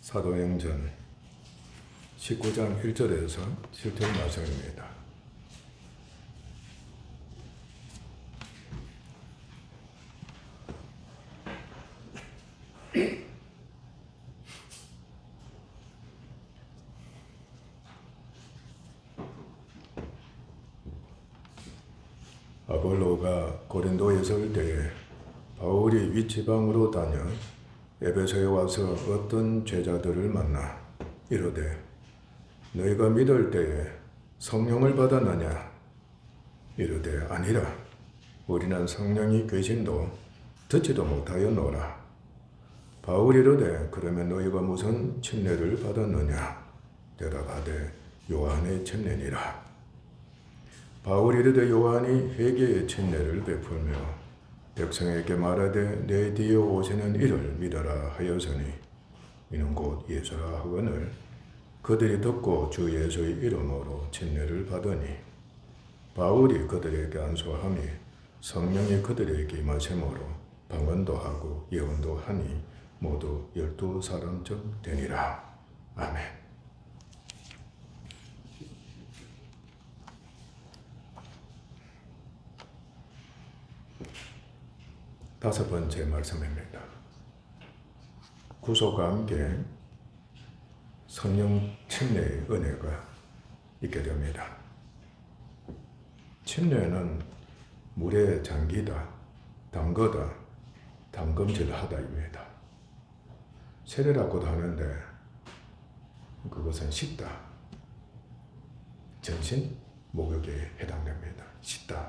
사도행전 19장 1절에서 7절 말씀입니다. 아볼로가 고린도에 있을 때에 바울이 윗지방으로 다녀 에베소에 와서 어떤 제자들을 만나 이르되 너희가 믿을 때에 성령을 받았느냐? 이르되 아니라 우리는 성령이 계신도 듣지도 못하였노라. 바울이 이르되 그러면 너희가 무슨 침례를 받았느냐? 대답하되 요한의 침례니라. 바울이 이르되 요한이 회개의 침례를 베풀며 백성에게 말하되 내 뒤에 오시는 이를 믿어라 하였으니 이는 곧 예수라 하거늘 그들이 듣고 주 예수의 이름으로 침례를 받으니 바울이 그들에게 안수함이 성령이 그들에게 임하심으로 방언도 하고 예언도 하니 모두 12사람쯤 되니라. 아멘. 다섯 번째 말씀입니다. 구속과 함께 성령 침례의 은혜가 있게 됩니다. 침례는 물에 잠기다, 담그다, 담금질하다입니다. 세례라고도 하는데 그것은 씻다, 전신 목욕에 해당됩니다. 씻다는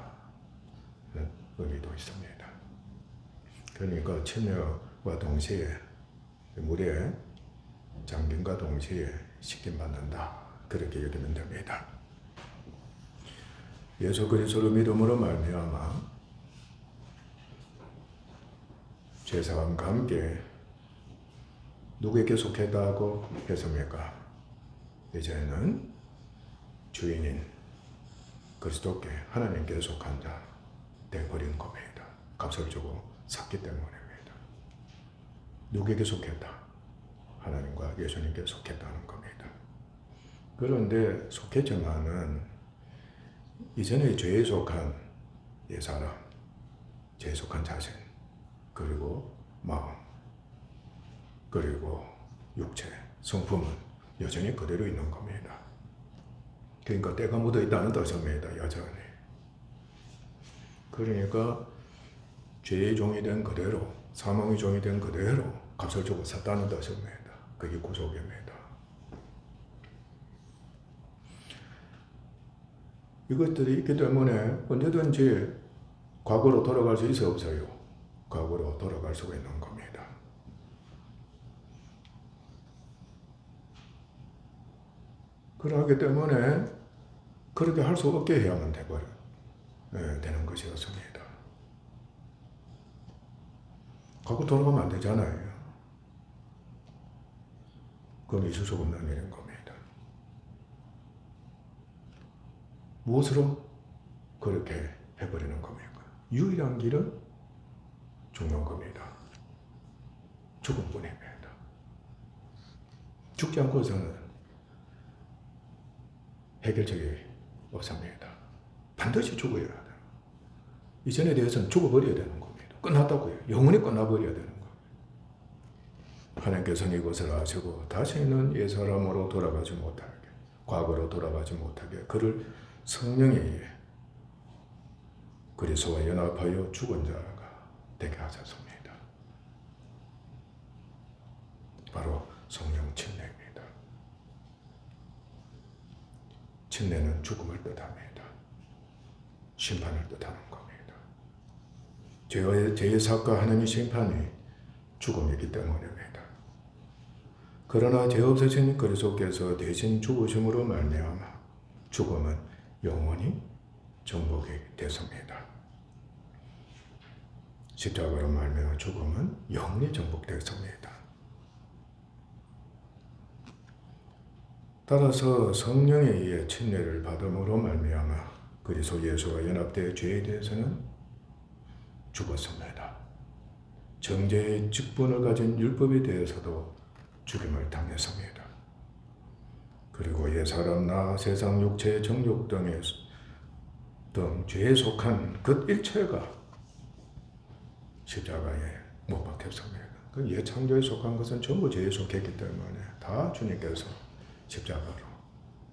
의미도 있습니다. 그러니까 침례와 동시에 물에 잠김과 동시에 씻김 받는다. 그렇게 여기면 됩니다. 예수 그리스도를 믿음으로 말미암아 죄사함과 함께 누구에게 속했다고 했습니까? 이제는 주인인 그리스도께 하나님께 속한 자 되어버린 겁니다. 값을 주고 샀기 때문입니다. 누구에게 속했다? 하나님과 예수님께 속했다는 겁니다. 그런데 속했지만은 이전에 죄에 속한 옛사람, 죄에 속한 자신, 그리고 마음, 그리고 육체, 성품은 여전히 그대로 있는 겁니다. 그러니까 때가 묻어 있다는 뜻입니다. 여전히. 그러니까 죄의 종이 된 그대로, 사망의 종이 된 그대로 값을 주고 샀다는 뜻입니다. 그게 구속입니다. 이것들이 있기 때문에 언제든지 과거로 돌아갈 수 있어 없어요? 과거로 돌아갈 수가 있는 겁니다. 그러기 때문에 그렇게 할 수 없게 해야만 되는 것이었습니다. 과거 돌아가면 안 되잖아요. 그건 있을 수 없는 일인 겁니다. 무엇으로 그렇게 해버리는 겁니까? 유일한 길은 죽는 겁니다. 죽음뿐입니다. 죽지 않고서는 해결책이 없습니다. 반드시 죽어야 돼요. 이전에 대해서는 죽어버려야 되는 겁니다. 끝났다고요. 영원히 끝나버려야 되는 거예요. 하나님께서는 이것을 아시고 다시는 옛사람으로 돌아가지 못하게, 과거로 돌아가지 못하게 그를 성령에 의해 그리스도와 연합하여 죽은 자가 되게 하셨습니다. 바로 성령 침례입니다. 침례는 죽음을 뜻합니다. 심판을 뜻하는 겁니다. 죄의 삭과 하나님의 심판이 죽음이기 때문입니다. 그러나 죄 없으신 그리스도께서 대신 죽으심으로 말미암아 죽음은 영원히 정복이 됐습니다. 십자가로 말미암아 죽음은 영원히 정복됐습니다. 따라서 성령에 의해 침례를 받음으로 말미암아 그리스도 예수와 연합된 죄에 대해서는 죽었습니다. 정죄의 직분을 가진 율법에 대해서도 죽임을 당했습니다. 그리고 옛사람 나 세상 육체의 정욕 등 죄에 속한 그 일체가 십자가에 못 박혔습니다. 그 옛 창조에 속한 것은 전부 죄에 속했기 때문에 다 주님께서 십자가로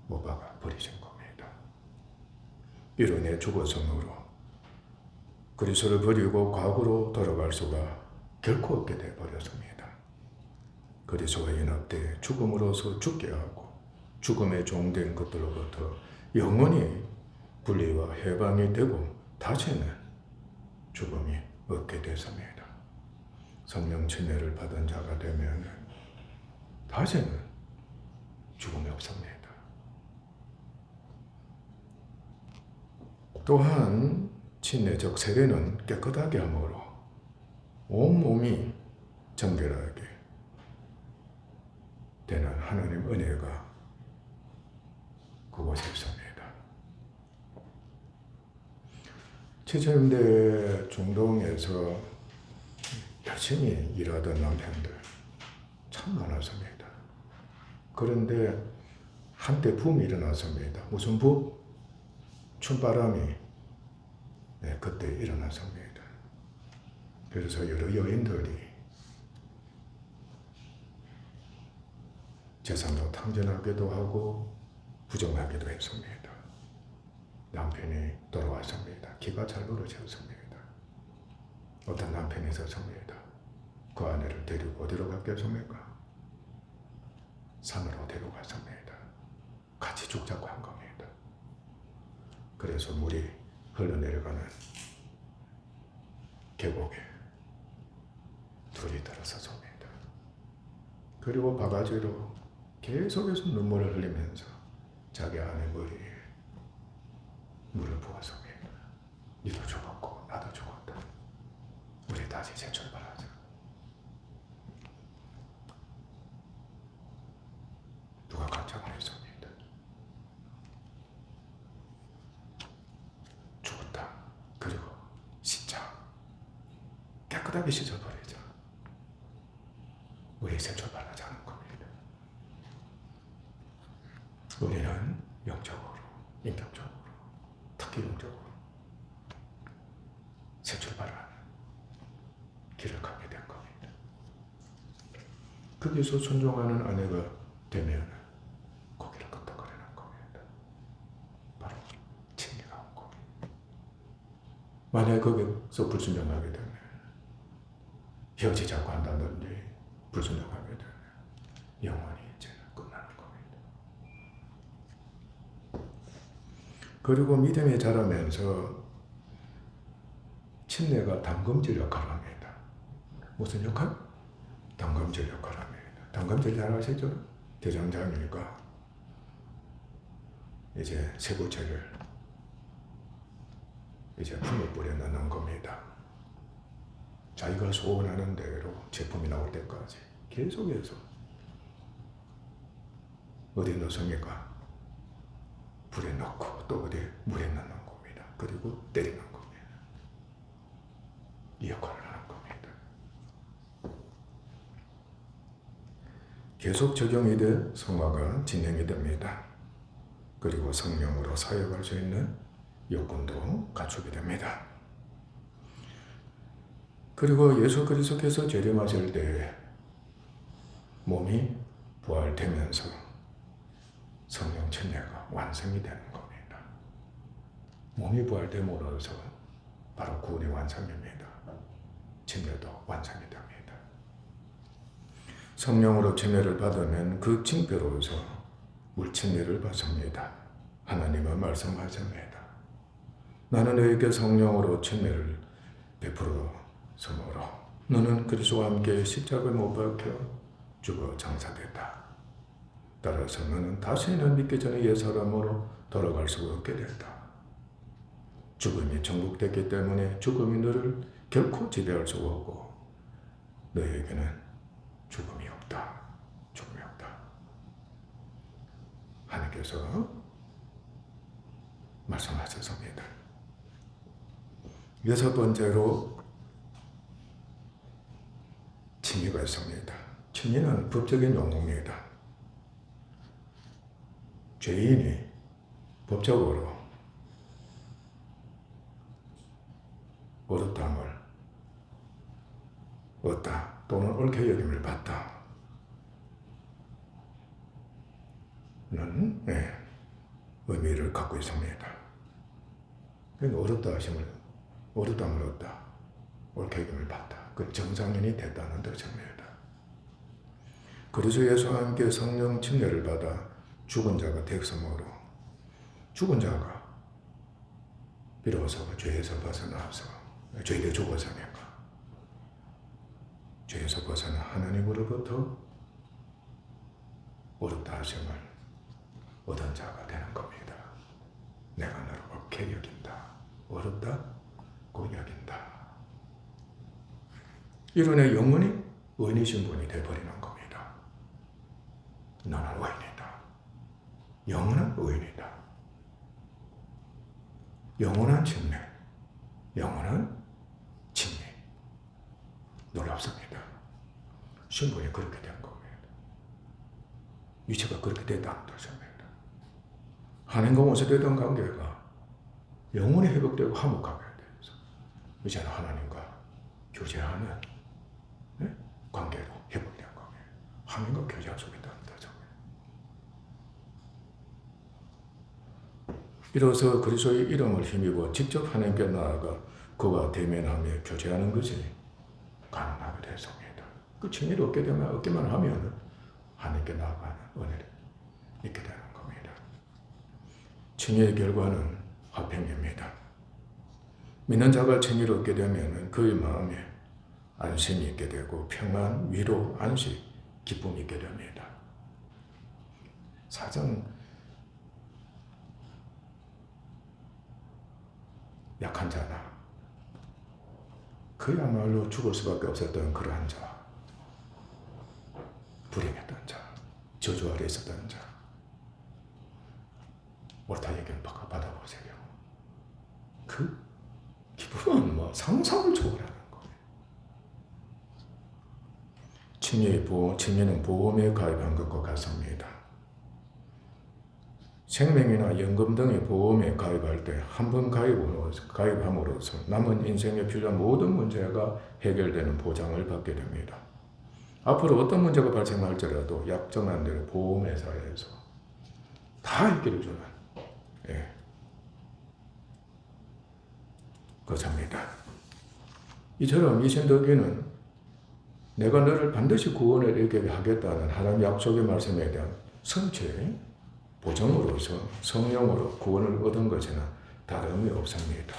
못 박아 버리신 겁니다. 이로 인해 죽었으므로 그리스도를 버리고 과거로 돌아갈 수가 결코 없게 돼 버렸습니다. 그리스도와 연합돼 죽음으로서 죽게 하고 죽음의 종된 것들로부터 영원히 분리와 해방이 되고 다시는 죽음이 없게 됐습니다. 성령 침례를 받은 자가 되면 다시는 죽음이 없습니다. 또한 침례적 세례는 깨끗하게 하므로 온몸이 정결하게 되는 하나님 은혜가 그곳에 있습니다. 70년대 중동에서 열심히 일하던 남편들 참 많았습니다. 그런데 한때 붐이 일어났습니다. 무슨 붐? 춤바람이 그때 일어났습니다. 그래서 여러 여인들이 재산도 탕진하기도 하고 부정하기도 했습니다. 남편이 돌아왔습니다. 기가 잘 벌어졌습니다. 어떤 남편이 있었습니다. 그 아내를 데리고 어디로 갔겠습니까? 산으로 데려갔습니다. 같이 죽자고 한 겁니다. 그래서 물이 흘러내려가는 계곡에 둘이 들어섰습니다. 그리고 바가지로 계속해서 눈물을 흘리면서 자기 아내 머리에 물을 부었습니다. 니도 죽었고 나도 죽었다. 우리 다시 재출발하자. 누가 간청을 했습니다. 죽었다. 그리고 씻자. 깨끗하게 씻어버리자. 우리 재출발하자는 겁니다. 우리는 영적으로, 인격적으로, 특히 영적으로 새 출발하는 길을 가게 된 겁니다. 거기서 순종하는 아내가 되면 고기를 끄덕거리는 겁니다. 바로 진리가 온 겁니다. 만약에 거기서 불순종하게 되면 헤어지자고 한다든지 불순종하게 되면 영원히 이제는 끝나는 겁니다. 그리고 믿음이 자라면서 침례가 담금질 역할을 합니다. 무슨 역할? 담금질 역할을 합니다. 담금질 잘 아시죠? 대장장이가 이제 세부제를 이제 품에 뿌려 넣는 겁니다. 자기가 소원하는 대로 제품이 나올 때까지 계속해서 어디 넣습니까? 불에 넣고 또 어디 물에 넣는 겁니다. 그리고 때리는 겁니다. 이 역할을 하는 겁니다. 계속 적용이 돼 성화가 진행이 됩니다. 그리고 성령으로 사역할 수 있는 여건도 갖추게 됩니다. 그리고 예수 그리스도께서 재림하실 때 몸이 부활되면서 성령 침례가 완성이 되는 겁니다. 몸이 부활됨으로써 바로 구원의 완성입니다. 침례도 완성이 됩니다. 성령으로 침례를 받으면 그 징표로서 물침례를 받습니다. 하나님은 말씀하십니다. 나는 너에게 성령으로 침례를 베풀었으므로 너는 그리스도와 함께 십자가에 못 박혀 죽어 장사됐다. 따라서 너는 다시는 믿기 전에 옛사람으로 돌아갈 수가 없게 됐다. 죽음이 정복됐기 때문에 죽음이 너를 결코 지배할 수 없고 너에게는 죽음이 없다. 죽음이 없다. 하나님께서 말씀하셨습니다. 여섯 번째로 칭의가 있습니다. 칭의는 법적인 용어입니다. 죄인이 법적으로 옳았다함을 얻다 또는 옳게 여김을 받다 는 의미를 갖고 있습니다. 그러니까 옳았다 하심을 옳았다함을 얻다 옳게 여김을 받다 그 정상인이 됐다는 뜻입니다. 그리스도 예수와 함께 성령 침례를 받아 죽은 자가 되었으므로 죽은 자가 비로소 죄에서 벗어나서 죄에 죽었으니까 죄에서 벗어나 하나님으로부터 옳다 하심을 얻은 자가 되는 겁니다. 내가 너를 옳게 여긴다. 옳았다고 여긴다. 이런 영원히 의인이신 분이 되어버리는 겁니다. 너는 의인이다. 영원한 의인이다. 영원한 침례, 영원한 침례. 놀랍습니다. 신분이 그렇게 된 겁니다. 위치가 그렇게 됐다는 뜻입니다. 하나님과 원수되던 관계가 영원히 회복되고 화목하게 되어서 이제는 하나님과 교제하는 관계로 회복된 겁니다. 하나님과 교제할 수 있다는 뜻입니다. 이로써 그리스도의 이름을 힘입어 직접 하나님께 나아가 그와 대면하며 교제하는 것이 가능하게 되었습니다. 그 칭의를 얻게 되면 얻기만 하면 하나님께 나아가는 은혜를 있게 되는 겁니다. 칭의의 결과는 화평입니다. 믿는 자가 칭의를 얻게 되면 그의 마음에 안심이 있게 되고 평안, 위로, 안식, 기쁨이 있게 됩니다. 사정 약한 자나 그야말로 죽을 수밖에 없었던 그러한 자, 불행했던 자, 저주 아래 있었던 자, 옳다 얘기를 받아보세요. 그 기쁨은 뭐 상상을 초월하는 거예요. 칭의는 보험에 가입한 것과 같습니다. 생명이나 연금 등의 보험에 가입할 때 한 번 가입함으로써 남은 인생에 필요한 모든 문제가 해결되는 보장을 받게 됩니다. 앞으로 어떤 문제가 발생할지라도 약정한 대로 보험회사에서 다 해결해 주는 것입니다. 이처럼 이 신덕기는 내가 너를 반드시 구원을 이르게 하겠다는 하나님의 약속의 말씀에 대한 성취 보정으로서 성령으로 구원을 얻은 것에는 다름이 없습니다.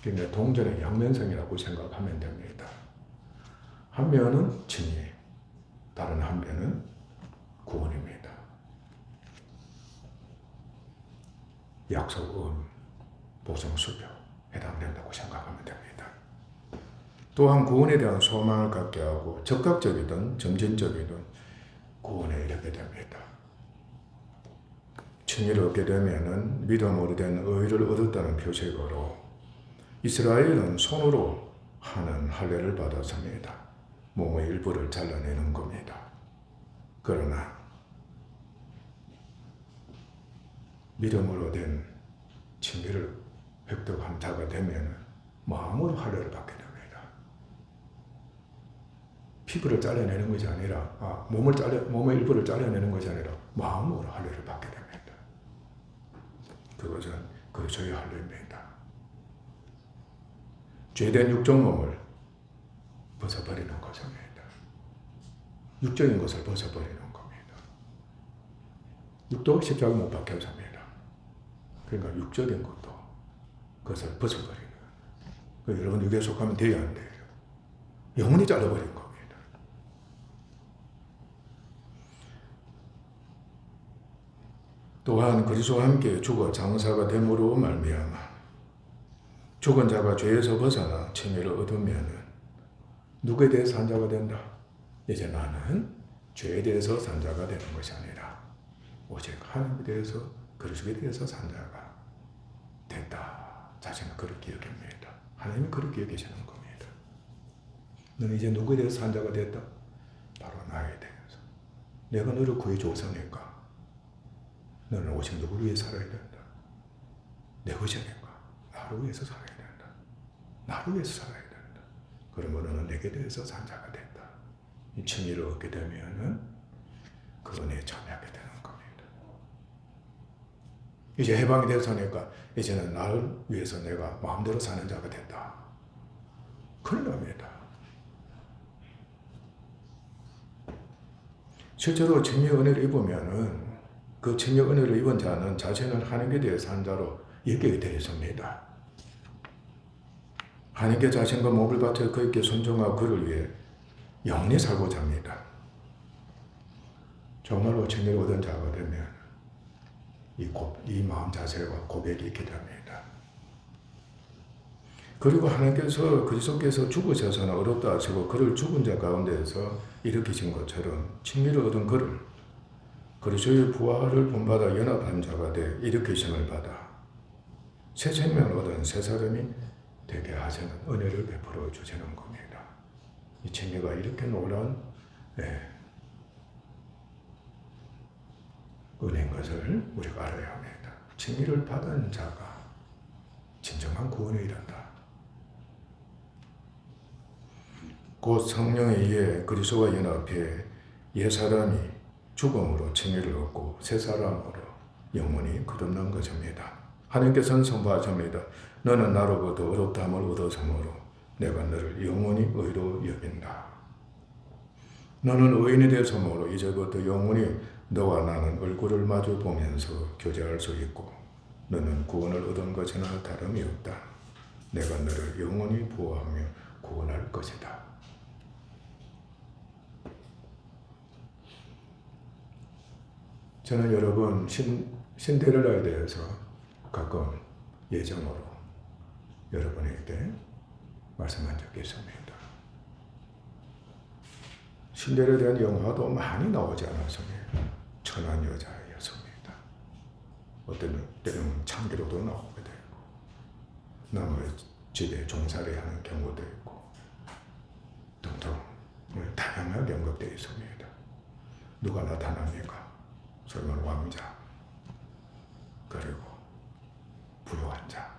그러니까 동전의 양면성이라고 생각하면 됩니다. 한 면은 칭의, 다른 한 면은 구원입니다. 약속, 보정, 수표 해당된다고 생각하면 됩니다. 또한 구원에 대한 소망을 갖게 하고 적극적이든 점진적이든 구원에 이르게 됩니다. 칭의를 얻게 되면은 믿음으로 된 의를 얻었다는 표식으로 이스라엘은 손으로 하는 할례를 받았습니다. 몸의 일부를 잘라내는 겁니다. 그러나 믿음으로 된 칭의를 획득한 자가 되면 마음으로 할례를 받게 됩니다. 피부를 잘라내는 것이 아니라 몸의 일부를 잘라내는 것이 아니라 마음으로 할례를 받게 됩니다. 그것은 그리스도의 할례입니다. 죄된 육적 몸을 벗어버리는 것입니다. 육적인 것을 벗어버리는 겁니다. 육도 십자가 못 박혔습니다. 그러니까 육적인 것도 그것을 벗어버리는 거예요. 여러분 육에 속하면 돼야 안 돼요. 영원히 잘라버린 겁니다. 또한 그리스도와 함께 죽어 장사가 됨으로 말미암아 죽은 자가 죄에서 벗어나 칭의를 얻으면 누구에 대해서 산 자가 된다? 이제 나는 죄에 대해서 산 자가 되는 것이 아니라 오직 하나님에 대해서 그리스도에 대해서 산 자가 됐다. 자신은 그렇게 여깁니다. 하나님은 그렇게 여기시는 겁니다. 너는 이제 누구에 대해서 산 자가 됐다? 바로 나에 대해서. 내가 너를 구해줬으니까 너는 오직 누구를 위해 살아야 된다. 내 것이니까 나를 위해서 살아야 된다. 나를 위해서 살아야 된다. 그러면 너는 내게 대해서 산 자가 된다. 이 칭의를 얻게 되면은 그 은혜에 참여하게 되는 겁니다. 이제 해방이 됐으니까 이제는 나를 위해서 내가 마음대로 사는 자가 된다. 그런 겁니다. 실제로 칭의의 은혜를 입으면은 그 칭의의 은혜를 입은 자는 자신을 하나님께 대해서 한 자로 여기게 되어 있습니다. 하나님께 자신과 몸을 바쳐 그에게 순종하고 그를 위해 영원히 살고자 합니다. 정말로 칭의를 얻은 자가 되면 이 마음 자세와 고백이 있게 됩니다. 그리고 하나님께서 그리스도께서 죽으셔서는 어렵다 하시고 그를 죽은 자 가운데에서 일으키신 것처럼 칭의를 얻은 그를 그리스도의 부활을 본받아 연합한 자가 돼 일으키심을 받아 새 생명을 얻은 새 사람이 되게 하시는 은혜를 베풀어 주시는 겁니다. 이 칭의가 이렇게 놀라운 은혜인 것을 우리가 알아야 합니다. 칭의를 받은 자가 진정한 구원에 이른다. 곧 성령에 의해 그리스도와 연합해 옛사람이 죽음으로 칭의를 얻고 새 사람으로 영원히 거듭난 것입니다. 하나님께서는 선포하십니다. 너는 나로부터 어렵다함을 얻었으므로 내가 너를 영원히 의로 여긴다. 너는 의인이 되었으므로 이제부터 영원히 너와 나는 얼굴을 마주 보면서 교제할 수 있고 너는 구원을 얻은 것이나 다름이 없다. 내가 너를 영원히 보호하며 구원할 것이다. 저는 여러분 신데렐라에 대해서 가끔 예정으로 여러분에게 말씀한 적이 있습니다. 신데렐라에 대한 영화도 많이 나오지 않았습니다. 천한 여자였습니다. 어떤 때는 창기로도 나오게 되고 남의 집에 종살이 하는 경우도 있고 등등 다양하게 언급되어 있습니다. 누가 나타납니까? 설마 왕자, 그리고 부유한 자,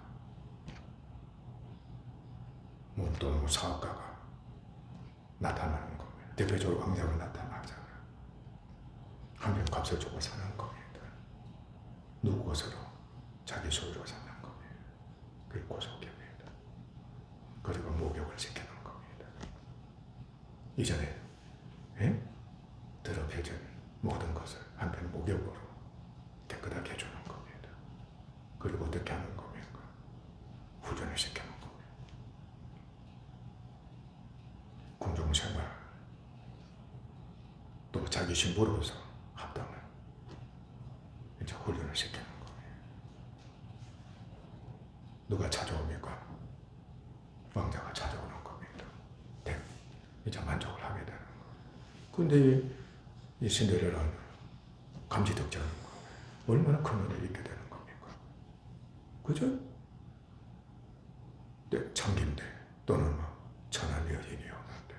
또는 사업가가 나타나는 겁니다. 대표적으로 왕자가 나타나잖아요. 한명 값을 주고 사는 겁니다. 누구 것으로? 자기 소유로 사는 겁니다. 그게 고속입니다. 그리고 목욕을 시키는 겁니다. 이전에 더럽혀진 모든 것을 한편 목욕으로 깨끗하게 해주는 겁니다. 그리고 어떻게 하는 겁니까? 후전을 시키는 겁니다. 궁중생활, 또 자기 신부로서 합당을 이제 훈련을 시키는 거예요. 누가 찾아옵니까? 왕자가 찾아오는 겁니다. 이제 만족을 하게 되는 거예요. 근데 이 신데렐라는 감지덕지하는 거예요. 얼마나 큰 은혜를 입게 되는 겁니까? 그죠? 창기인데 또는 천한 여인이었는데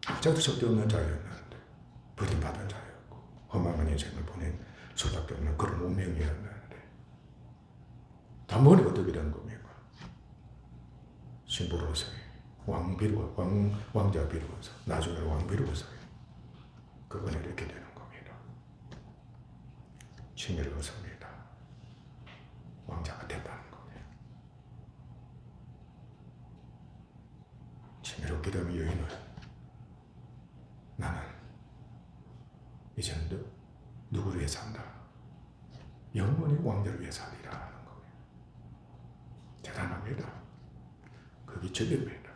아무짝도 쓸데없는 자였는데 버림받은 자였고 험한 인생을 보낸 수밖에 없는 그런 운명이었는데 단번에 어떻게 된 겁니까? 신부로서의 왕자 비로서 나중에 왕비로서의 그 은혜를 얻게 되는 겁니다. 칭의를 얻습니다. 왕자가 됐다는 겁니다. 칭의를 얻게 되면 여인은 나는 이제는 누구를 위해 산다. 영원히 왕자를 위해 살리라 하는 겁니다. 대단합니다. 그게 진리입니다.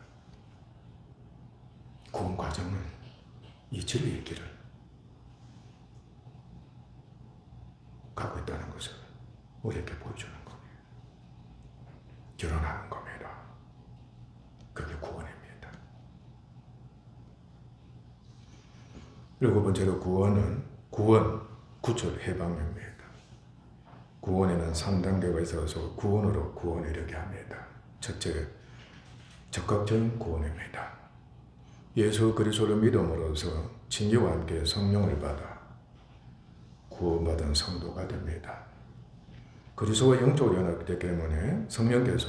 구원 과정은 이 진리의 길을 가고 있다는 것을 우리에게 보여주는 겁니다. 결혼하는 겁니다. 그게 구원입니다. 일곱 번째로 구출, 해방입니다. 구원에는 3단계가 있어서 구원으로 구원에 이르게 합니다. 첫째, 적극적인 구원입니다. 예수 그리스도를 믿음으로써 진리와 함께 성령을 받아 구원받은 성도가 됩니다. 그리스도와 영적으로 연합되기 때문에 성령께서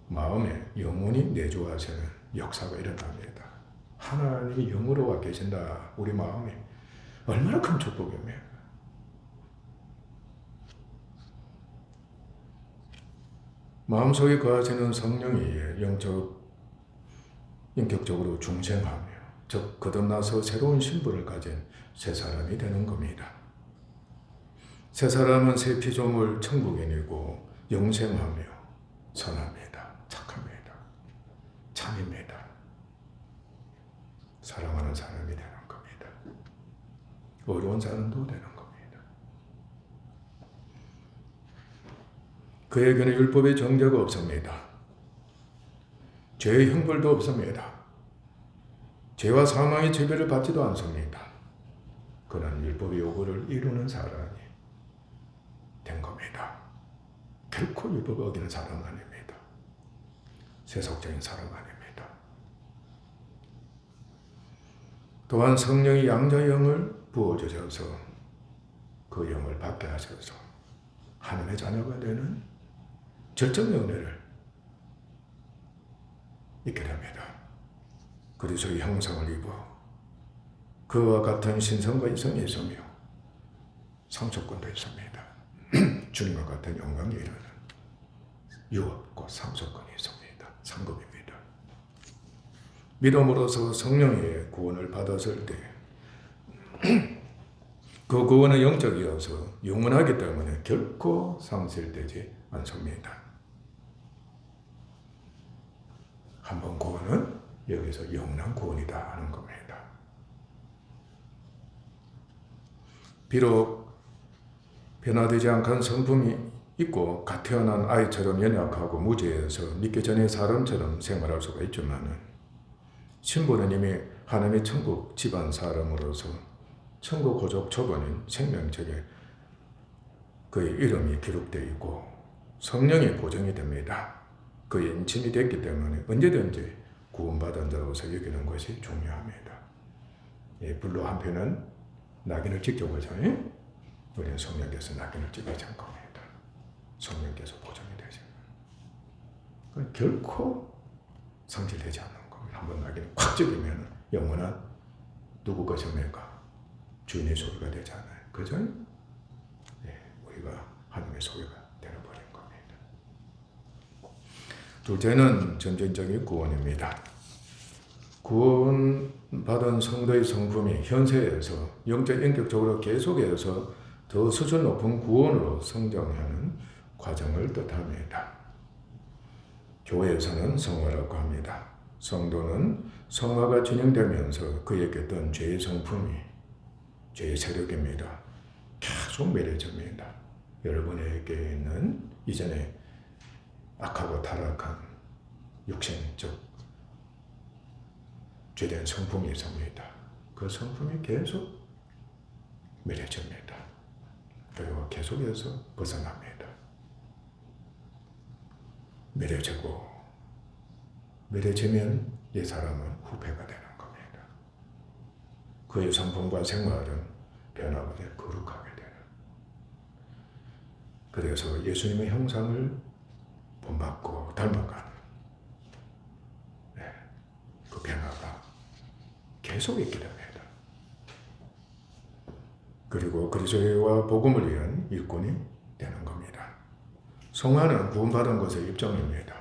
마음에 영원히 내주하시는 역사가 일어납니다. 하나님이 영으로 와 계신다. 우리 마음에 얼마나 큰 축복입니까? 마음속에 거하시는 성령이 인격적으로 중생하며 즉 거듭나서 새로운 신분을 가진 새 사람이 되는 겁니다. 새 사람은 새 피조물 천국인이고 영생하며 선합니다. 착합니다. 참입니다. 사랑하는 사람이 되는 겁니다. 어려운 사람도 되는 겁니다. 그에게는 율법의 정죄가 없습니다. 죄의 형벌도 없습니다. 죄와 사망의 죄배를 받지도 않습니다. 그는 율법의 요구를 이루는 사람이 된 겁니다. 결코 율법을 어기는 사람 아닙니다. 세속적인 사람 아닙니다. 또한 성령이 양자의 영을 부어주셔서 그 영을 받게 하셔서 하나님의 자녀가 되는 절정의 은혜를 있게 됩니다. 그리스도의 형상을 입어 그와 같은 신성과 이성이 있으며 상속권도 있습니다. 주님과 같은 영광이 이르는 유업과 상속권이 있습니다. 상급입니다. 믿음으로서 성령의 구원을 받았을 때 그 구원은 영적이어서 영원하기 때문에 결코 상실되지 않습니다. 한번 구원은 여기서 영원한 구원이다 하는 겁니다. 비록 변화되지 않은 성품이 있고 갓 태어난 아이처럼 연약하고 무지해서 믿기 전의 사람처럼 생활할 수가 있지만 신부는 이미 하나님의 천국 집안 사람으로서 천국 호족 초본인 생명책에 그의 이름이 기록되어 있고 성령이 보증이 됩니다. 그의 인침이 됐기 때문에 언제든지 구원받은 자로서 여기는 것이 중요합니다. 불로 한편은 낙인을 직접 보잖아요. 우리는 성령께서 낙인을 찍으신 겁니다. 성령께서 보증이 되시는 거예요. 결코 상실되지 않는 겁니다. 한번 낙인이 확 찍으면 영원한 누구 것입니까? 주인의 소유가 되잖아요. 그죠? 우리가 하나님의 소유가 되어버린 겁니다. 둘째는 점진적인 구원입니다. 구원받은 성도의 성품이 현세에서 영적 인격적으로 계속해서 더 수준 높은 구원으로 성장하는 과정을 뜻합니다. 교회에서는 성화라고 합니다. 성도는 성화가 진행되면서 그에게 있던 죄의 성품이 죄의 세력입니다. 계속 매려집니다. 여러분에게는 이전에 악하고 타락한 육신적 죄된 성품이 있습니다. 그 성품이 계속 매려집니다. 그리고 계속해서 벗어납니다. 매려지면 이 사람은 후패가 되는 겁니다. 그의 성품과 생활은 변화가 되고 거룩하게 되는. 그래서 예수님의 형상을 본받고 닮아가는 그 변화가 계속 있게 됩니다. 그리고 그리스도와 복음을 위한 일꾼이 되는 겁니다. 성화는 구원받은 것의 입장입니다.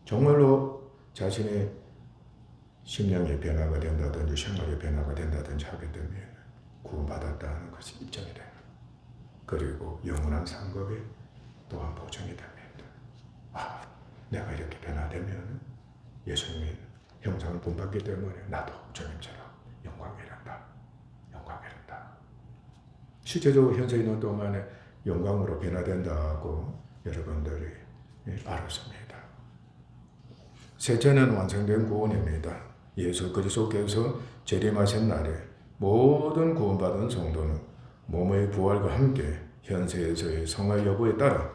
정말로 자신의 심령의 변화가 된다든지 생활의 변화가 된다든지 하게 되면 구원받았다는 것이 입증이 됩니다. 그리고 영원한 상급이 또한 보증이 됩니다. 내가 이렇게 변화되면 예수님의 형상을 본받기 때문에 나도 주님처럼 영광이 이른다. 실제적으로 현재 있는 동안에 영광으로 변화된다고 여러분들이 알았습니다. 셋째는 완성된 구원입니다. 예수 그리스도께서 재림하신 날에 모든 구원받은 성도는 몸의 부활과 함께 현세에서의 성화 여부에 따라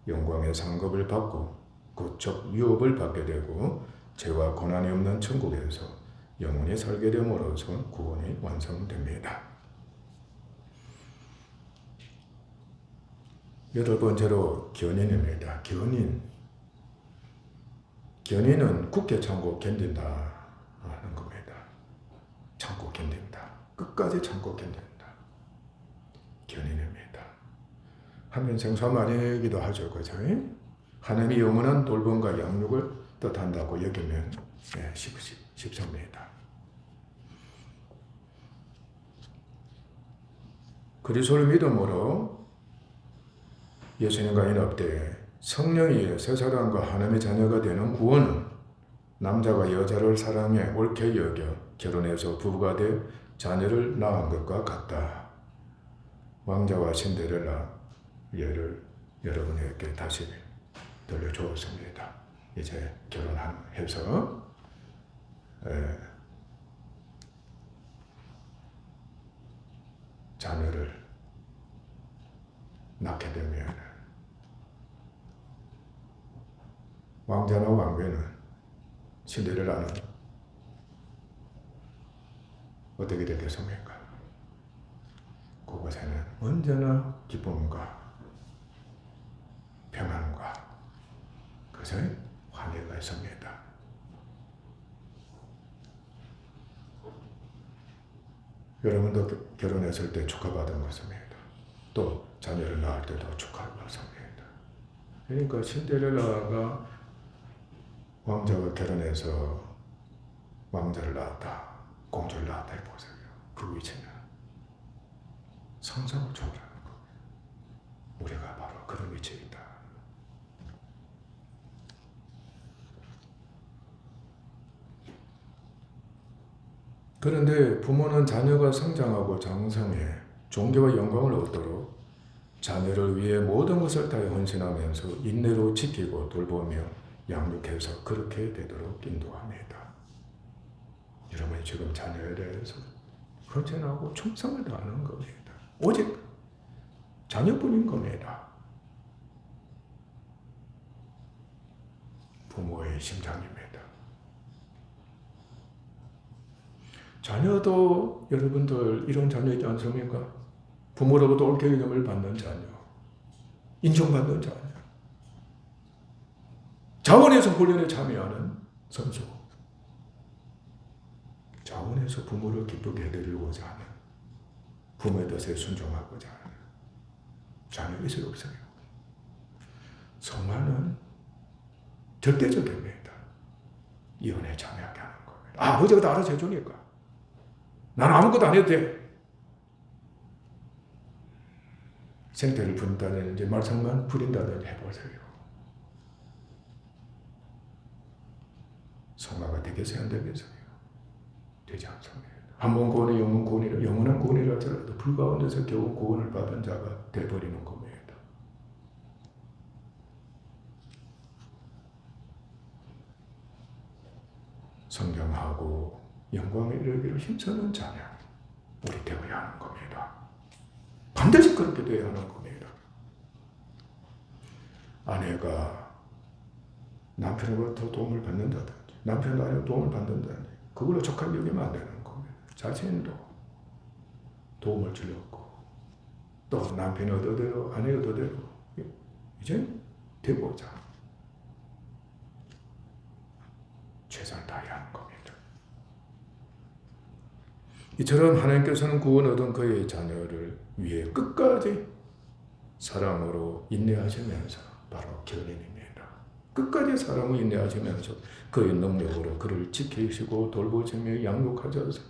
영광의 상급을 받고 구적 유업을 받게 되고 죄와 고난이 없는 천국에서 영원히 살게 됨으로써 구원이 완성됩니다. 여덟 번째로 견인입니다. 견인은 굳게 참고 견딘다 하는 겁니다. 참고 견딘다. 끝까지 참고 견딘다. 견인입니다. 하면 생사만이기도 하죠. 그죠? 하나님이 영원한 돌봄과 양육을 뜻한다고 여기면 쉽습니다. 그리스도를 믿음으로 예수님과 인합되어 성령이 새 사람과 하나님의 자녀가 되는 구원은 남자가 여자를 사랑해 옳게 여겨 결혼해서 부부가 돼 자녀를 낳은 것과 같다. 왕자와 신데렐라 예를 여러분에게 다시 들려주었습니다. 이제 결혼해서 자녀를 낳게 되면 왕자나 왕비는 신데렐라는 어떻게 되겠습니까? 그곳에는 언제나 기쁨과 평안과 그것의 환희가 있습니다. 여러분도 결혼했을 때 축하받은 것입니다. 또 자녀를 낳을 때도 축하를 받습니다. 그러니까 신데렐라가 왕자가 결혼해서 왕자를 낳았다, 공주를 낳았다 해보세요. 그 위치는 상상을 초월하는 거예요. 우리가 바로 그런 위치에 있다. 그런데 부모는 자녀가 성장하고 장성해 존귀와 영광을 얻도록 자녀를 위해 모든 것을 다해 헌신하면서 인내로 지키고 돌보며 양육해서 그렇게 되도록 인도합니다. 여러분이 지금 자녀에 대해서 헌신하고 충성을 다하는 겁니다. 오직 자녀뿐인 겁니다. 부모의 심장입니다. 자녀도 여러분들 이런 자녀 있지 않습니까? 부모로부터 옳게 여김을 받는 자녀, 인정받는 자녀, 자원에서 훈련에 참여하는 선수, 자원에서 부모를 기쁘게 해드리고자 하는, 부모의 뜻에 순종하고자 하는 자녀가 있어요, 없어요? 성화는 절대적입니다. 이혼에 참여하게 하는 겁니다. 아버지가 다 알아서 해주니까 난 아무것도 안 해도 돼. 생태를 부린다든지 말썽만 부린다든지 해보세요. 성화가 되겠어요, 안 되겠어요? 되지 않습니다. 한번 구원이 영원한 구원이라 하더라도 불가운데서 겨우 구원을 받은 자가 돼버리는 겁니다. 성장하고 영광에 이르기를 힘쓰는 자녀, 우리 되어야 하는 겁니다. 반드시 그렇게 되어야 하는 겁니다. 아내가 남편으로부터 도움을 받는다든지, 남편도 아내로 도움을 받는다든지, 그걸로 족하게 여기면 안 되는 겁니다. 자신도 도움을 주려고, 또 남편이 얻어대로, 아내가 얻어대로, 이제 되고자 최선을 다해야 하는 겁니다. 이처럼 하나님께서는 구원 얻은 그의 자녀를 위해 끝까지 사랑으로 인내하시면서 바로 견인입니다. 끝까지 사랑으로 인내하시면서 그의 능력으로 그를 지키시고 돌보시며 양육하셔서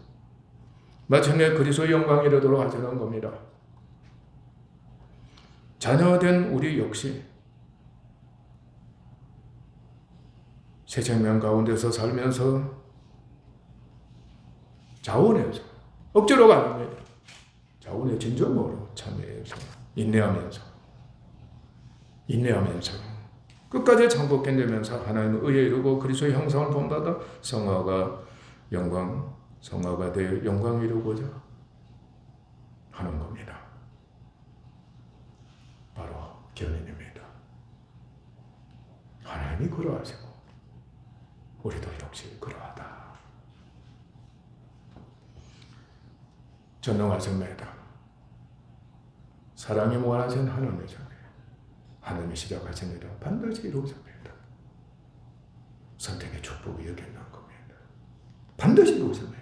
마침내 그리스도의 영광에 이르도록 하시는 겁니다. 자녀된 우리 역시 새 생명 가운데서 살면서 자원해서 억지로가 아닙니다. 자원의 진정으로 참여해서 인내하면서 끝까지 참고 견디면서 하나님의 의에 이르고 그리스도의 형상을 본받아 성화가 되어 영광을 이루고자 하는 겁니다. 바로 견인입니다. 하나님이 그러하시고 우리도 역시 그러하다. 전능하십니다. 사랑이 무한하신 하나님이십니다. 하나님이 시작하신 일은 반드시 이루어집니다. 선택의 축복이 여기 있는 겁니다. 반드시 이루어집니다.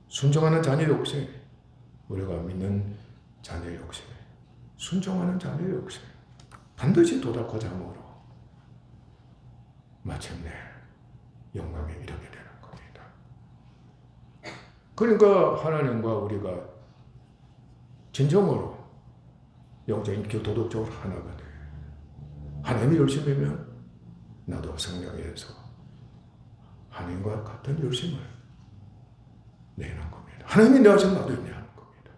순종하는 자녀 욕심, 우리가 믿는 자녀 욕심, 순종하는 자녀 욕심, 반드시 도달하고자 함으로 마침내 영광에 이르게 되는 겁니다. 그러니까 하나님과 우리가 진정으로 영적인 도덕적으로 하나가 돼. 하나님이 열심이면 나도 성령에서 하나님과 같은 열심을 내는 겁니다. 하나님이 인내하시면 나도 인내하는 겁니다.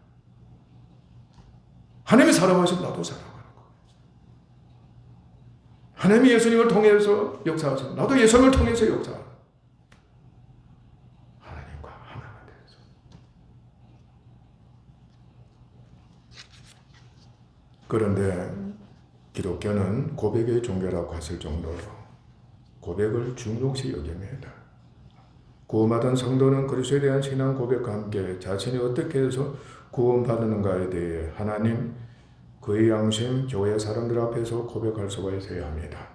하나님이 사랑하시면 나도 사랑하는 겁니다. 하나님이 예수님을 통해서 역사하시면 나도 예수님을 통해서 역사하는 겁니다. 하나님과 하나가 되어서. 그런데 기독교는 고백의 종교라고 했을 정도로 고백을 중요시 여깁니다. 구원받은 성도는 그리스도에 대한 신앙 고백과 함께 자신이 어떻게 해서 구원받는가에 대해 하나님, 그의 양심, 교회 사람들 앞에서 고백할 수가 있어야 합니다.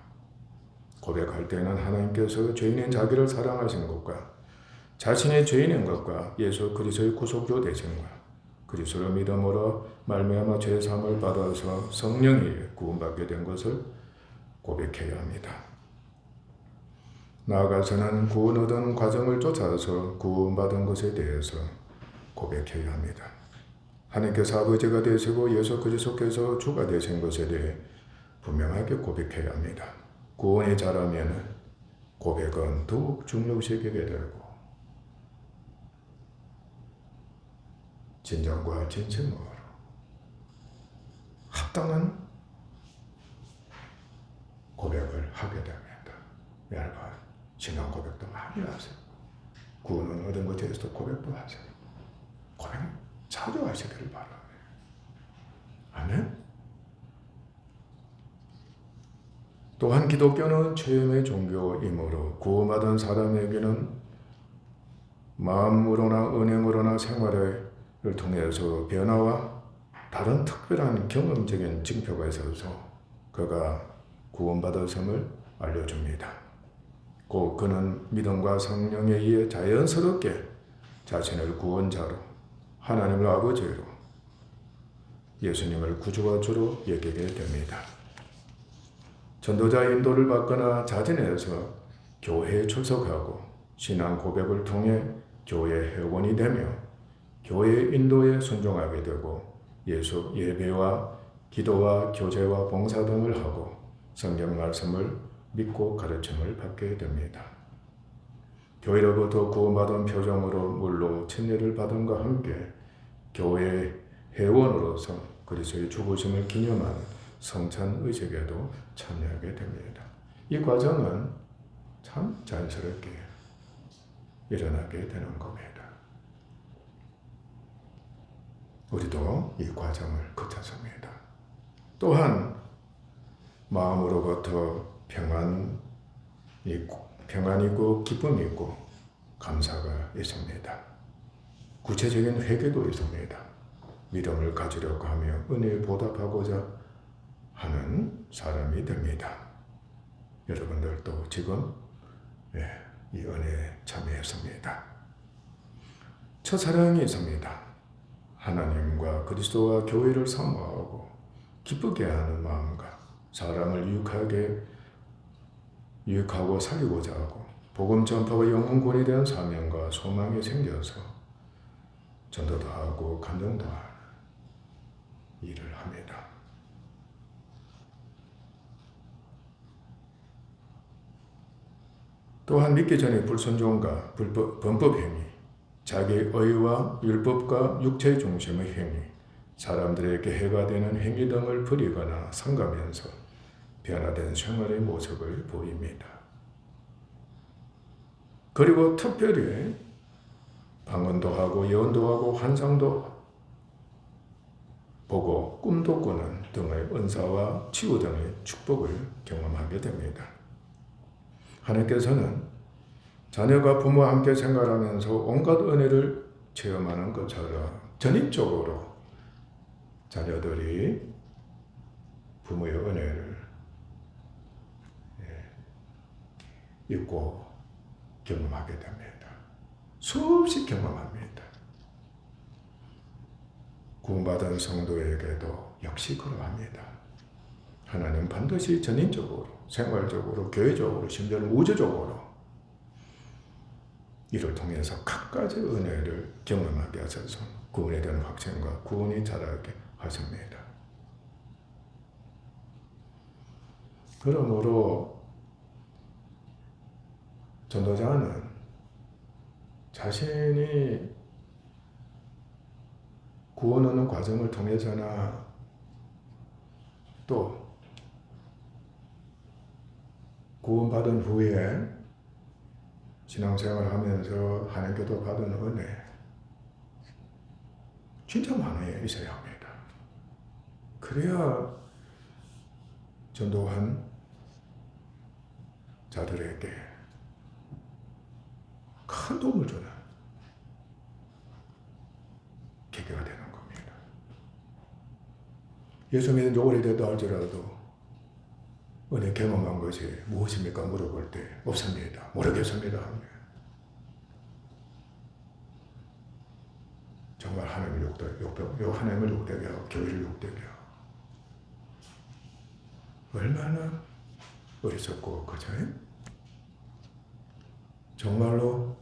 고백할 때는 하나님께서 죄인인 자기를 사랑하신 것과 자신의 죄인인 것과 예수 그리스도의 구속주 되심과 그리스도를 믿음으로 말미암아 죄 사함을 받아서 성령이 구원받게 된 것을 고백해야 합니다. 나아가서는 구원 얻은 과정을 쫓아서 구원받은 것에 대해서 고백해야 합니다. 하나님께서 아버지가 되시고 예수 그리스도께서 주가 되신 것에 대해 분명하게 고백해야 합니다. 구원이 자라면 고백은 더욱 중요시하게 되고 진정과 진심으로 합당한 고백을 하게 됩니다. 여러분, 신앙 고백도 많이 하세요. 구원은 얻은 것에 대해서 고백도 하세요. 고백 자주 하시기를 바랍니다. 아멘. 또한 기독교는 최후의 종교이므로 구원받은 사람에게는 마음으로나 은행으로나 생활을 통해서 변화와 다른 특별한 경험적인 징표가 있어서 그가 구원받았음을 알려줍니다. 곧 그는 믿음과 성령에 의해 자연스럽게 자신을 구원자로, 하나님을 아버지로, 예수님을 구주와 주로 여기게 됩니다. 전도자의 인도를 받거나 자진해서 교회에 출석하고 신앙 고백을 통해 교회 회원이 되며 교회 인도에 순종하게 되고 예수 예배와 기도와 교제와 봉사 등을 하고 성경 말씀을 믿고 가르침을 받게 됩니다. 교회로부터 구원받은 표정으로 물로 침례를 받음과 함께 교회 회원으로서 그리스도의 죽으심을 기념하는 성찬 의식에도 참여하게 됩니다. 이 과정은 참 자연스럽게 일어나게 되는 겁니다. 우리도 이 과정을 거쳤습니다. 또한 마음으로부터 평안이 있고 기쁨이 있고 감사가 있습니다. 구체적인 회개도 있습니다. 믿음을 가지려고 하며 은혜에 보답하고자 하는 사람이 됩니다. 여러분들도 지금 이 은혜에 참여했습니다. 첫사랑이 있습니다. 하나님과 그리스도와 교회를 사모하고 기쁘게 하는 마음과 사람을 유익하고 살리고자 하고 복음 전파와 영혼권에 대한 사명과 소망이 생겨서 전도도 하고 감동도 하는 일을 합니다. 또한 믿기 전에 불순종과 범법 행위, 자기의 의와 율법과 육체의 중심의 행위, 사람들에게 해가 되는 행위 등을 버리거나 삼가면서 변화된 생활의 모습을 보입니다. 그리고 특별히 방언도 하고 예언도 하고 환상도 보고 꿈도 꾸는 등의 은사와 치유 등의 축복을 경험하게 됩니다. 하나님께서는 자녀가 부모와 함께 생활하면서 온갖 은혜를 체험하는 것처럼 전입적으로 자녀들이 부모의 은혜를 입고 경험하게 됩니다. 수없이 경험합니다. 구원받은 성도에게도 역시 그러합니다. 하나님 반드시 전인적으로, 생활적으로, 교회적으로, 심지어는 우주적으로 이를 통해서 각가지 은혜를 경험하게 하셔서 구원에 대한 확신과 구원이 자라게 하십니다. 그러므로 전도자는 자신이 구원하는 과정을 통해서나 또 구원받은 후에 신앙생활을 하면서 하나님께도 받은 은혜 진짜 많이 있어야 합니다. 그래야 전도한 자들에게 큰 도움을 주는 계기가 되는 겁니다. 예수 믿은 지 오래됐다 할지라도 은혜 경험한 것이 무엇입니까? 물어볼 때 없습니다. 모르겠습니다. 정말 하나님을 하나님을 욕되게 하고 교회를 욕되게 하고 얼마나 어리석고 그죠? 정말로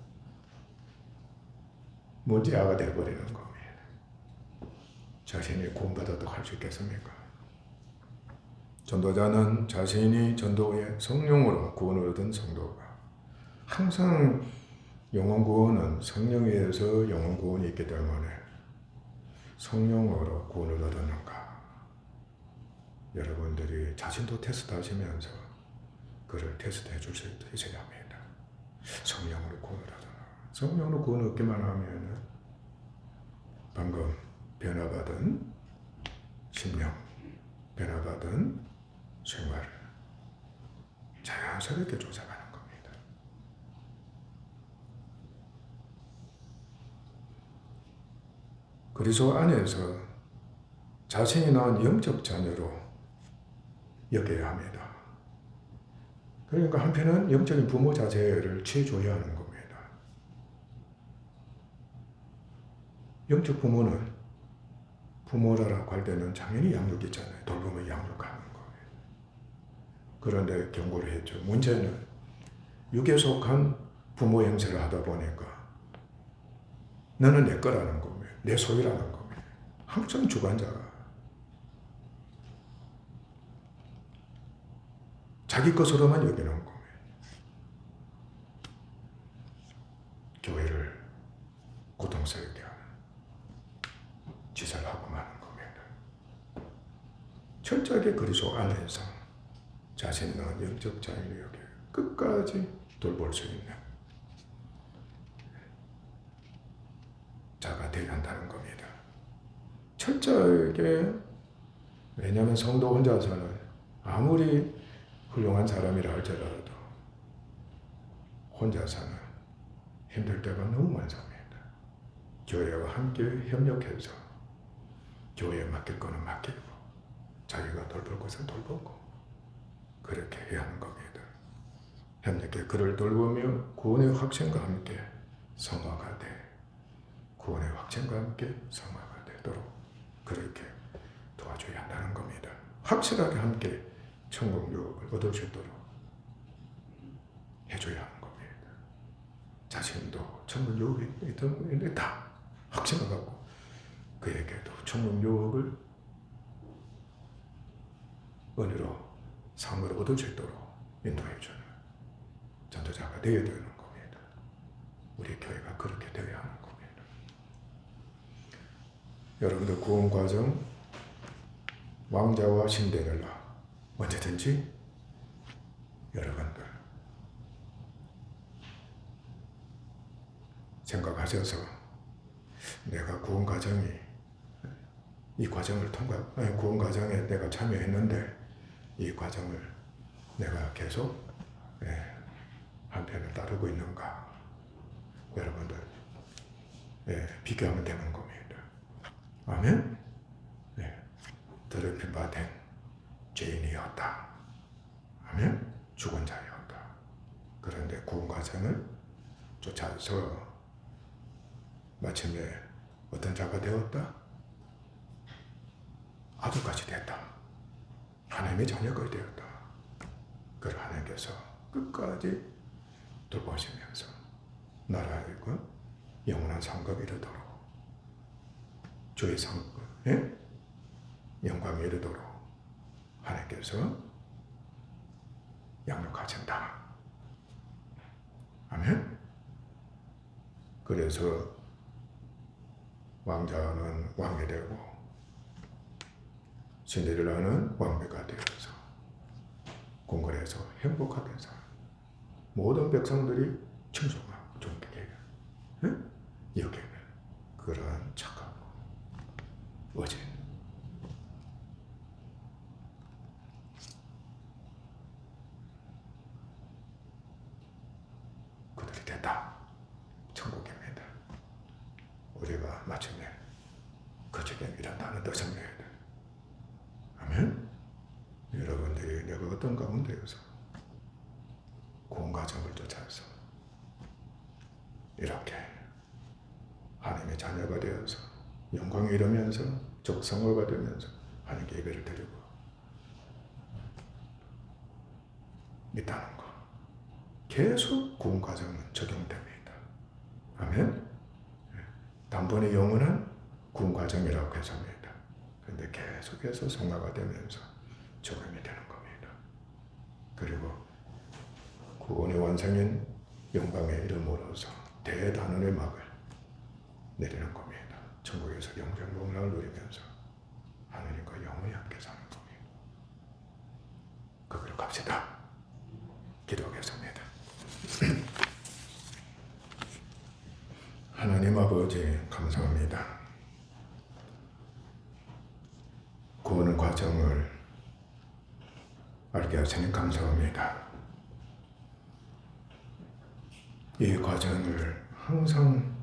문제아가 되어버리는 겁니다. 자신이 구원받았다고 할 수 있겠습니까? 전도자는 자신이 전도의 성령으로 구원을 얻은 성도가 항상 영혼 구원은 성령에 의해서 영혼 구원이 있기 때문에 성령으로 구원을 얻었는가? 여러분들이 자신도 테스트 하시면서 그를 테스트해 줄 수 있어야 합니다. 성령으로 구원을 하잖아. 성령으로 구원을 얻기만 하면 방금 변화받은 심령, 변화받은 생활을 자연스럽게 쫓아가는 겁니다. 그리스도 안에서 자신이 낳은 영적 자녀로 여겨야 합니다. 그러니까 한편은 영적인 부모 자세를 취해줘야 하는 겁니다. 영적 부모는 부모라고 할 때는 당연히 양육 있잖아요. 돌보면 양육하는 거예요. 그런데 경고를 했죠. 문제는 육에 속한 부모 행세를 하다 보니까 너는 내 거라는 겁니다. 내 소유라는 겁니다. 항상 주관자가 자기 것으로만 여기는 겁니다. 교회를 고통스럽게 하는 짓을 하고 마는 겁니다. 철저하게 그리스도 안에서 자신의 영적 자유를 끝까지 돌볼 수 있는 자가 되어야 한다는 겁니다. 철저하게, 왜냐하면 성도 혼자서는 아무리 훌륭한 사람이라 할지라도 혼자서는 힘들 때가 너무 많습니다. 교회와 함께 협력해서 교회에 맡길 거는 맡기고 자기가 돌볼 것은 돌보고 그렇게 해야 하는 겁니다. 협력해 그를 돌보며 구원의 확신과 함께 성화가 돼 구원의 확신과 함께 성화가 되도록 그렇게 도와줘야 한다는 겁니다. 확실하게 함께 천국 유업을 얻을 수 있도록 해줘야 하는 겁니다. 자신도 천국 유업이 있던 다 확신을 갖고 그에게도 천국 유업을 은혜로 상을 얻을 수 있도록 인도해주는 전도자가 되어야 되는 겁니다. 우리 교회가 그렇게 되어야 하는 겁니다. 여러분들 구원 과정, 왕자와 신데렐라 언제든지 여러분들 생각하셔서 내가 구원 과정이 이 과정을 구원 과정에 내가 참여했는데 이 과정을 내가 계속 한편을 따르고 있는가? 여러분들 비교하면 되는 겁니다. 아멘. 더럽힘 받은 죄인이었다. 아멘. 죽은 자였다. 그런데 구원 과정을 쫓아서 마침내 어떤 자가 되었다? 아들까지 됐다. 하나님의 자녀가 되었다. 그걸 하나님께서 끝까지 돌보시면서 나라이고 영원한 상급이 이르도록 주의 상급에 영광이 이르도록 하나님께서 양육하신다. 아멘. 그래서 왕자는 왕이 되고 신데렐라는 왕비가 되어서 궁궐에서 행복하게 살 모든 백성들이 충성하고 존경해요. 여기는 그러한 착하고 어제 그들이 됐다. 천국입니다. 우리가 마침내 그 집에 일한다는 뜻입니다. 아멘. 여러분들이 내가 어떤 가운데에서 구원 과정을 쫓아서 이렇게 하나님의 자녀가 되어서 영광에 이르면서 적성을 받으면서 하나님께 예배를 드리고 있다는 것. 계속 구원 과정은 적용됩니다. 아멘. 단번에 영원한 구원 과정이라고 해서입니다. 그런데 계속해서 성화가 되면서 적용이 되는 겁니다. 그리고 구원의 완성인 영광의 이름으로서 대단원의 막을 내리는 겁니다. 천국에서 영생 복락을 누리면서 하나님과 영원히 함께 사는 겁니다. 거기로 갑시다. 기도하겠습니다. 하나님 아버지 감사합니다. 구원 과정을 알게 하시니 감사합니다. 이 과정을 항상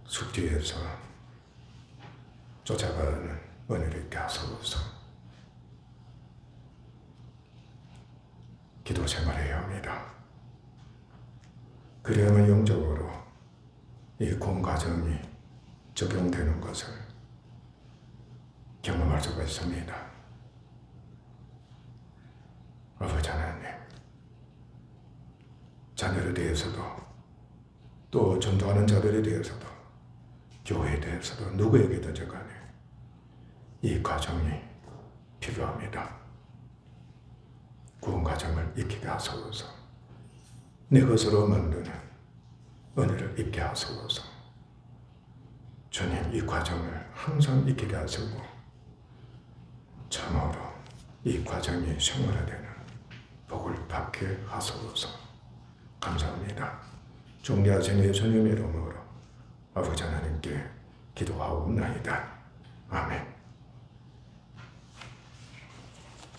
숙지해서 쫓아가는 은혜를 있게 하소서. 기도 생활해야 합니다. 그래야만 영적으로 이 구원 과정이 적용되는 것을 경험할 수가 있습니다. 아버지 하나님, 자녀에 대해서도 또 전도하는 자들에 대해서도 교회에 대해서도 누구에게든지 간에 이 과정이 필요합니다. 구원 과정을 익히게 하소서. 내 것으로 만드는 은혜를 입게 하소서. 주님, 이 과정을 항상 익히게 하시고 참으로 이 과정이 생활화되는 복을 받게 하소서. 감사합니다. 존귀하신 예수님의 이름으로 아버지 하나님께 기도하옵나이다. 아멘.